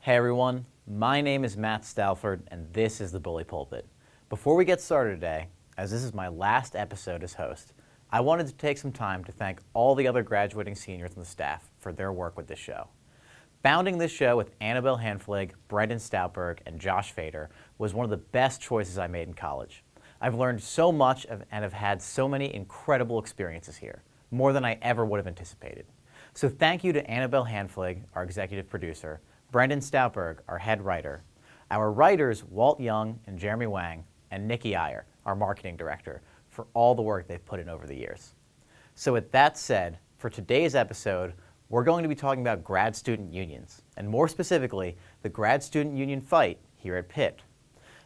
Hey everyone, my name is Matt Stalford and this is the Bully Pulpit. Before we get started today, as this is my last episode as host, I wanted to take some time to thank all the other graduating seniors on the staff for their work with this show. Founding this show with Annabelle Hanflig, Brendan Stoutberg, and Josh Fader was one of the best choices I made in college. I've learned so much and have had so many incredible experiences here, more than I ever would have anticipated. So thank you to Annabelle Hanflig, our executive producer, Brendan Stoutberg, our head writer, our writers Walt Young and Jeremy Wang, and Nikki Iyer, our marketing director, for all the work they've put in over the years. So with that said, for today's episode, we're going to be talking about grad student unions, and more specifically, the grad student union fight here at Pitt.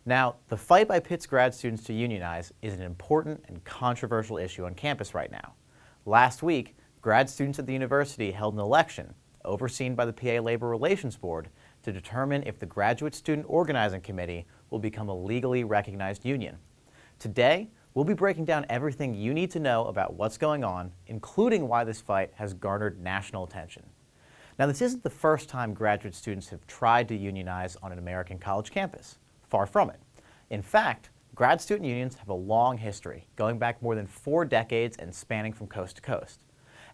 Now, the fight by Pitt's grad students to unionize is an important and controversial issue on campus right now. Last week, grad students at the university held an election overseen by the PA Labor Relations Board to determine if the Graduate Student Organizing Committee will become a legally recognized union. Today, we'll be breaking down everything you need to know about what's going on, including why this fight has garnered national attention. Now, this isn't the first time graduate students have tried to unionize on an American college campus. Far from it. In fact, grad student unions have a long history, going back more than 4 decades and spanning from coast to coast.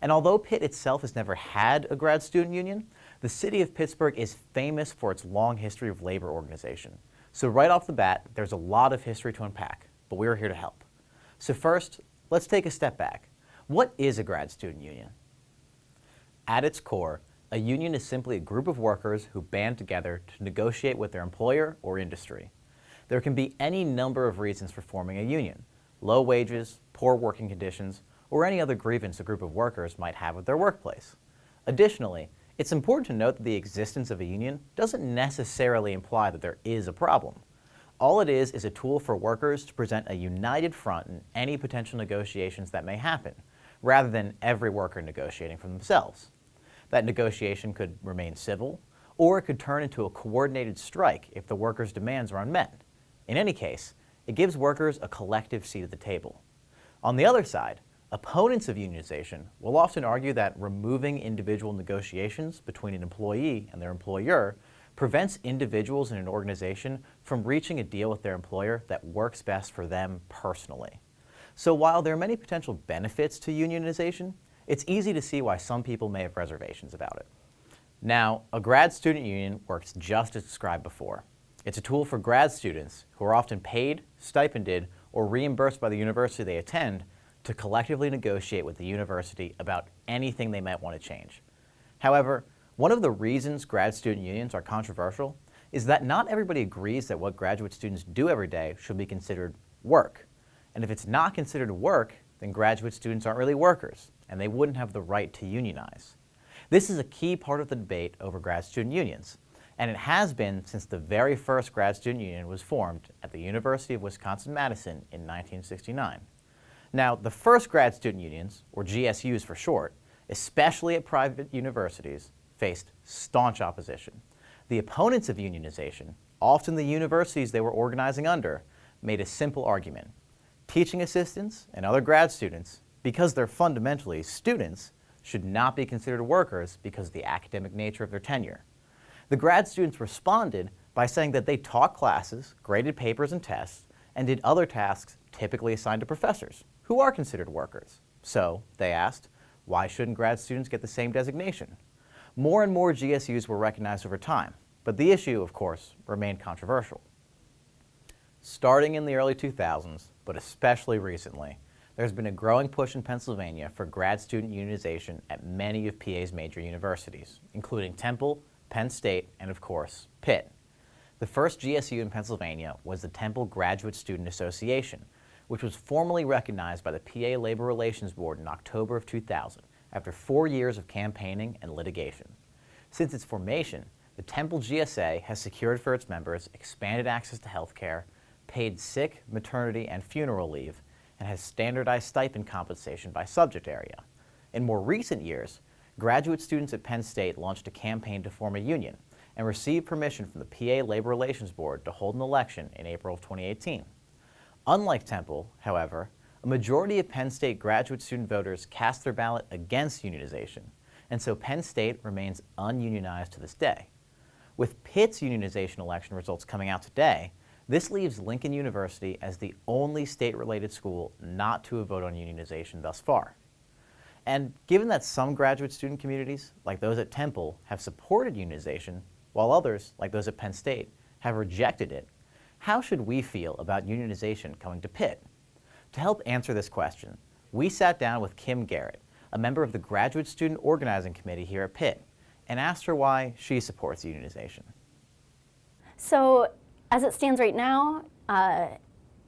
And although Pitt itself has never had a grad student union, the city of Pittsburgh is famous for its long history of labor organization. So right off the bat, there's a lot of history to unpack, but we're here to help. So first, let's take a step back. What is a grad student union? At its core, a union is simply a group of workers who band together to negotiate with their employer or industry. There can be any number of reasons for forming a union: low wages, poor working conditions, or any other grievance a group of workers might have with their workplace. Additionally, it's important to note that the existence of a union doesn't necessarily imply that there is a problem. All it is a tool for workers to present a united front in any potential negotiations that may happen, rather than every worker negotiating for themselves. That negotiation could remain civil, or it could turn into a coordinated strike if the workers' demands are unmet. In any case, it gives workers a collective seat at the table. On the other side, opponents of unionization will often argue that removing individual negotiations between an employee and their employer prevents individuals in an organization from reaching a deal with their employer that works best for them personally. So while there are many potential benefits to unionization, it's easy to see why some people may have reservations about it. Now, a grad student union works just as described before. It's a tool for grad students who are often paid, stipended, or reimbursed by the university they attend to collectively negotiate with the university about anything they might want to change. However, one of the reasons grad student unions are controversial is that not everybody agrees that what graduate students do every day should be considered work. And if it's not considered work, then graduate students aren't really workers, and they wouldn't have the right to unionize. This is a key part of the debate over grad student unions, and it has been since the very first grad student union was formed at the University of Wisconsin-Madison in 1969. Now, the first grad student unions, or GSUs for short, especially at private universities, faced staunch opposition. The opponents of unionization, often the universities they were organizing under, made a simple argument. Teaching assistants and other grad students, because they're fundamentally students, should not be considered workers because of the academic nature of their tenure. The grad students responded by saying that they taught classes, graded papers and tests, and did other tasks typically assigned to professors, who are considered workers. So, they asked, why shouldn't grad students get the same designation? More and more GSUs were recognized over time, but the issue, of course, remained controversial. Starting in the early 2000s, but especially recently, there's been a growing push in Pennsylvania for grad student unionization at many of PA's major universities, including Temple, Penn State, and of course, Pitt. The first GSU in Pennsylvania was the Temple Graduate Student Association, which was formally recognized by the PA Labor Relations Board in October of 2000, after 4 years of campaigning and litigation. Since its formation, the Temple GSA has secured for its members expanded access to health care, paid sick, maternity, and funeral leave, and has standardized stipend compensation by subject area. In more recent years, graduate students at Penn State launched a campaign to form a union and received permission from the PA Labor Relations Board to hold an election in April of 2018. Unlike Temple, however, a majority of Penn State graduate student voters cast their ballot against unionization, and so Penn State remains ununionized to this day. With Pitt's unionization election results coming out today, this leaves Lincoln University as the only state-related school not to have voted on unionization thus far. And given that some graduate student communities, like those at Temple, have supported unionization, while others, like those at Penn State, have rejected it, how should we feel about unionization coming to Pitt? To help answer this question, we sat down with Kim Garrett, a member of the Graduate Student Organizing Committee here at Pitt, and asked her why she supports unionization. So, as it stands right now,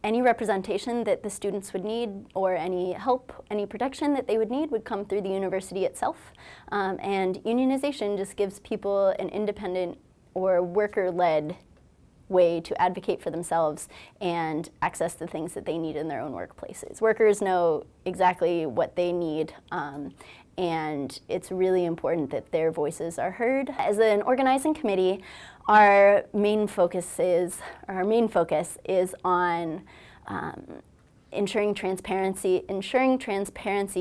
any representation that the students would need or any help, any protection that they would need would come through the university itself. And unionization just gives people an independent or worker-led way to advocate for themselves and access the things that they need in their own workplaces. Workers know exactly what they need, and it's really important that their voices are heard. As an organizing committee, our main focus is on ensuring transparency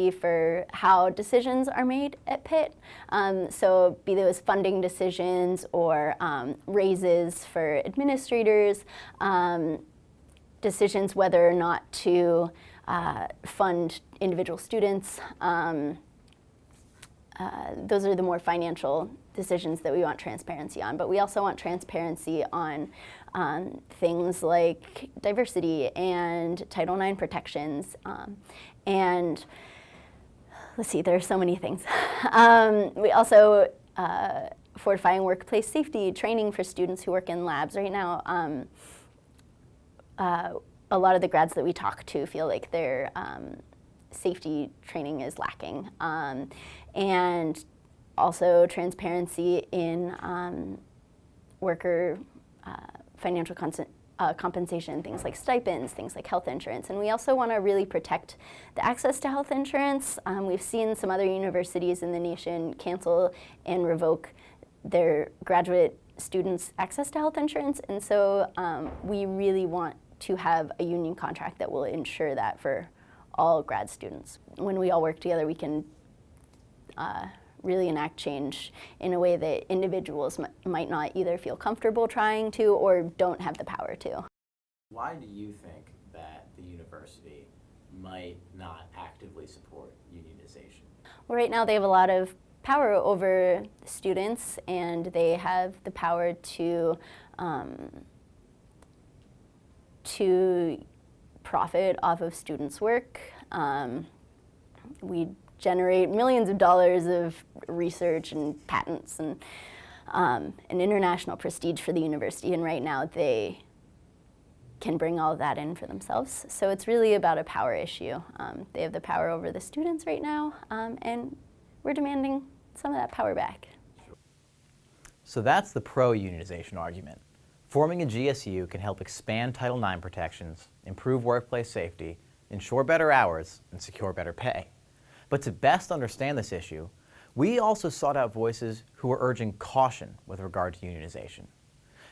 for how decisions are made at Pitt. So be those funding decisions or raises for administrators, decisions whether or not to fund individual students. Those are the more financial decisions that we want transparency on, but we also want transparency on things like diversity and Title IX protections. And let's see, there are so many things. We also, fortifying workplace safety, training for students who work in labs. Right now, a lot of the grads that we talk to feel like their safety training is lacking. And also transparency in worker financial compensation, things like stipends, things like health insurance. And we also want to really protect the access to health insurance. We've seen some other universities in the nation cancel and revoke their graduate students' access to health insurance. And so we really want to have a union contract that will ensure that for all grad students. When we all work together, we can really enact change in a way that individuals might not either feel comfortable trying to or don't have the power to. Why do you think that the university might not actively support unionization? Well, right now they have a lot of power over students, and they have the power to profit off of students' work. We generate millions of dollars of research and patents and international prestige for the university, and right now they can bring all of that in for themselves. So it's really about a power issue. They have the power over the students right now, and we're demanding some of that power back. So that's the pro-unionization argument. Forming a GSU can help expand Title IX protections, improve workplace safety, ensure better hours, and secure better pay. But to best understand this issue, we also sought out voices who are urging caution with regard to unionization.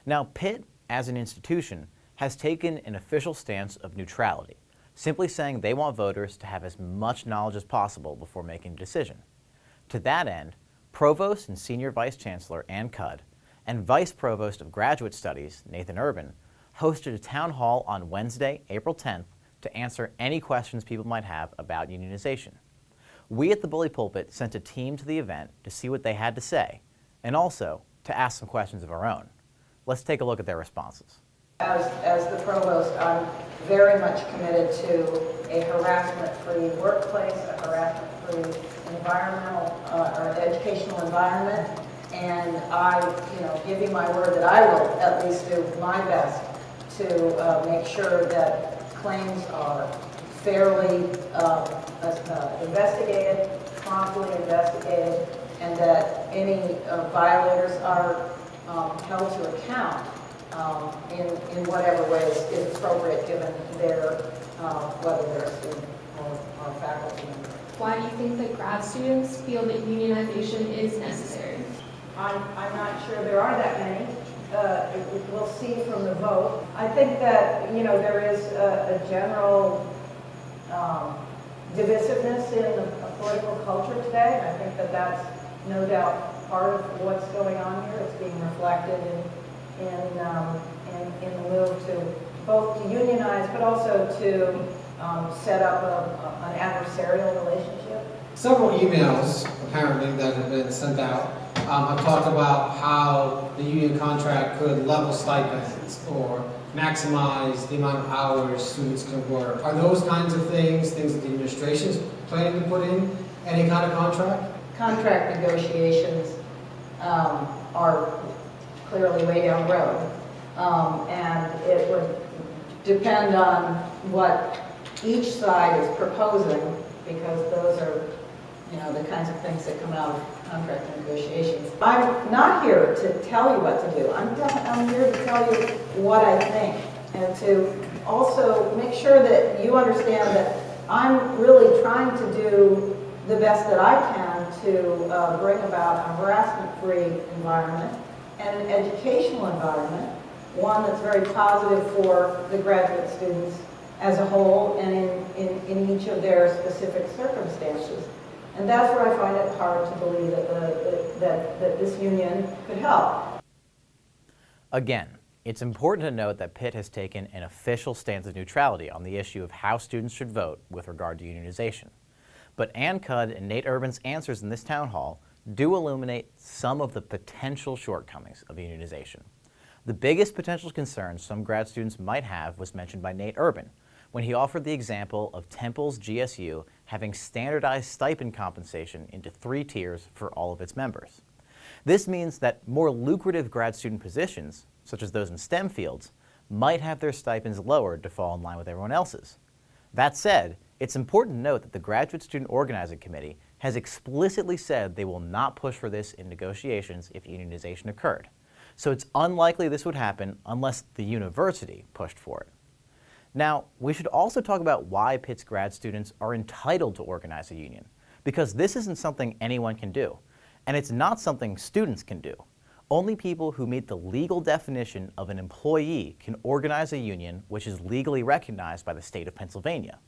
Now, Pitt, as an institution, has taken an official stance of neutrality, simply saying they want voters to have as much knowledge as possible before making a decision. To that end, Provost and Senior Vice Chancellor Ann Cudd and Vice Provost of Graduate Studies, Nathan Urban, hosted a town hall on Wednesday, April 10th, to answer any questions people might have about unionization. We at the Bully Pulpit sent a team to the event to see what they had to say, and also to ask some questions of our own. Let's take a look at their responses. As the provost, I'm very much committed to a harassment-free workplace, a harassment-free environmental or educational environment, and I, give you my word that I will at least do my best to make sure that claims are fairly investigated, promptly investigated, and that any violators are held to account in whatever ways is appropriate given their, whether they're a student or faculty member. Why do you think that grad students feel that unionization is necessary? I'm not sure there are that many. We'll see from the vote. I think that, there is a general divisiveness in the political culture today, and I think that that's no doubt part of what's going on here. It's being reflected in the move to both to unionize, but also to set up an adversarial relationship. Several emails, apparently, that have been sent out have talked about how the union contract could level stipends or maximize the amount of hours students can work. Are those kinds of things that the administration is planning to put in any kind of contract? Contract negotiations are clearly way down the road, and it would depend on what each side is proposing, because those are, the kinds of things that come out of contract negotiations. I'm not here to tell you what to do. I'm here to tell you what I think, and to also make sure that you understand that I'm really trying to do the best that I can to bring about a harassment-free environment and an educational environment, one that's very positive for the graduate students as a whole and in each of their specific circumstances. And that's where I find it hard to believe that this union could help. Again, it's important to note that Pitt has taken an official stance of neutrality on the issue of how students should vote with regard to unionization. But Ann Cudd and Nate Urban's answers in this town hall do illuminate some of the potential shortcomings of unionization. The biggest potential concern some grad students might have was mentioned by Nate Urban when he offered the example of Temple's GSU having standardized stipend compensation into 3 tiers for all of its members. This means that more lucrative grad student positions, such as those in STEM fields, might have their stipends lowered to fall in line with everyone else's. That said, it's important to note that the Graduate Student Organizing Committee has explicitly said they will not push for this in negotiations if unionization occurred. So it's unlikely this would happen unless the university pushed for it. Now, we should also talk about why Pitt's grad students are entitled to organize a union, because this isn't something anyone can do, and it's not something students can do. Only people who meet the legal definition of an employee can organize a union which is legally recognized by the state of Pennsylvania.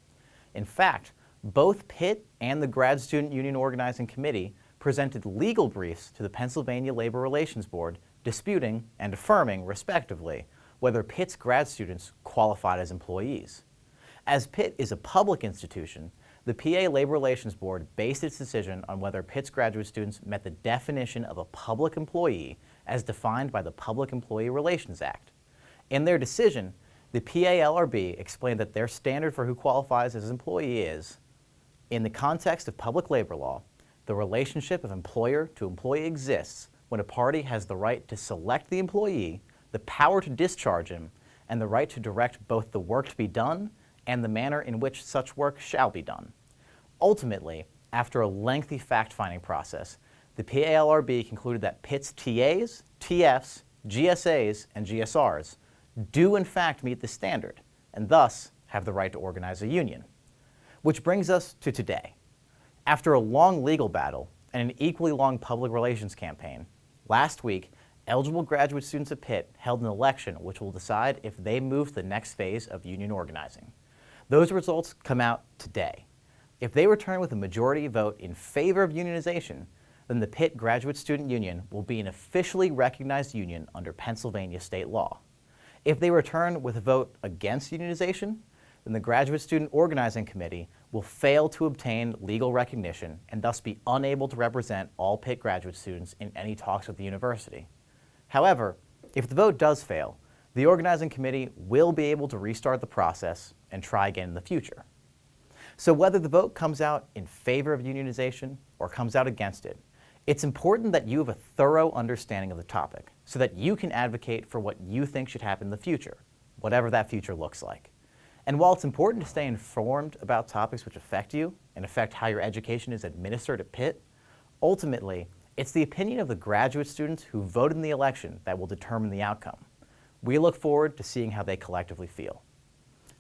In fact, both Pitt and the Grad Student Union Organizing Committee presented legal briefs to the Pennsylvania Labor Relations Board disputing and affirming, respectively, whether Pitt's grad students qualified as employees. As Pitt is a public institution, the PA Labor Relations Board based its decision on whether Pitt's graduate students met the definition of a public employee as defined by the Public Employee Relations Act. In their decision, the PALRB explained that their standard for who qualifies as an employee is, in the context of public labor law, the relationship of employer to employee exists when a party has the right to select the employee, the power to discharge him, and the right to direct both the work to be done and the manner in which such work shall be done. Ultimately, after a lengthy fact-finding process, the PALRB concluded that Pitt's TAs, TFs, GSAs, and GSRs do in fact meet the standard, and thus have the right to organize a union. Which brings us to today. After a long legal battle and an equally long public relations campaign, last week, eligible graduate students at Pitt held an election which will decide if they move to the next phase of union organizing. Those results come out today. If they return with a majority vote in favor of unionization, then the Pitt Graduate Student Union will be an officially recognized union under Pennsylvania state law. If they return with a vote against unionization, then the Graduate Student Organizing Committee will fail to obtain legal recognition and thus be unable to represent all Pitt graduate students in any talks with the university. However, if the vote does fail, the organizing committee will be able to restart the process and try again in the future. So whether the vote comes out in favor of unionization or comes out against it, it's important that you have a thorough understanding of the topic so that you can advocate for what you think should happen in the future, whatever that future looks like. And while it's important to stay informed about topics which affect you and affect how your education is administered at Pitt, ultimately, it's the opinion of the graduate students who voted in the election that will determine the outcome. We look forward to seeing how they collectively feel.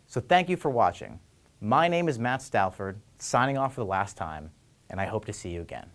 So thank you for watching. My name is Matt Stalford, signing off for the last time, and I hope to see you again.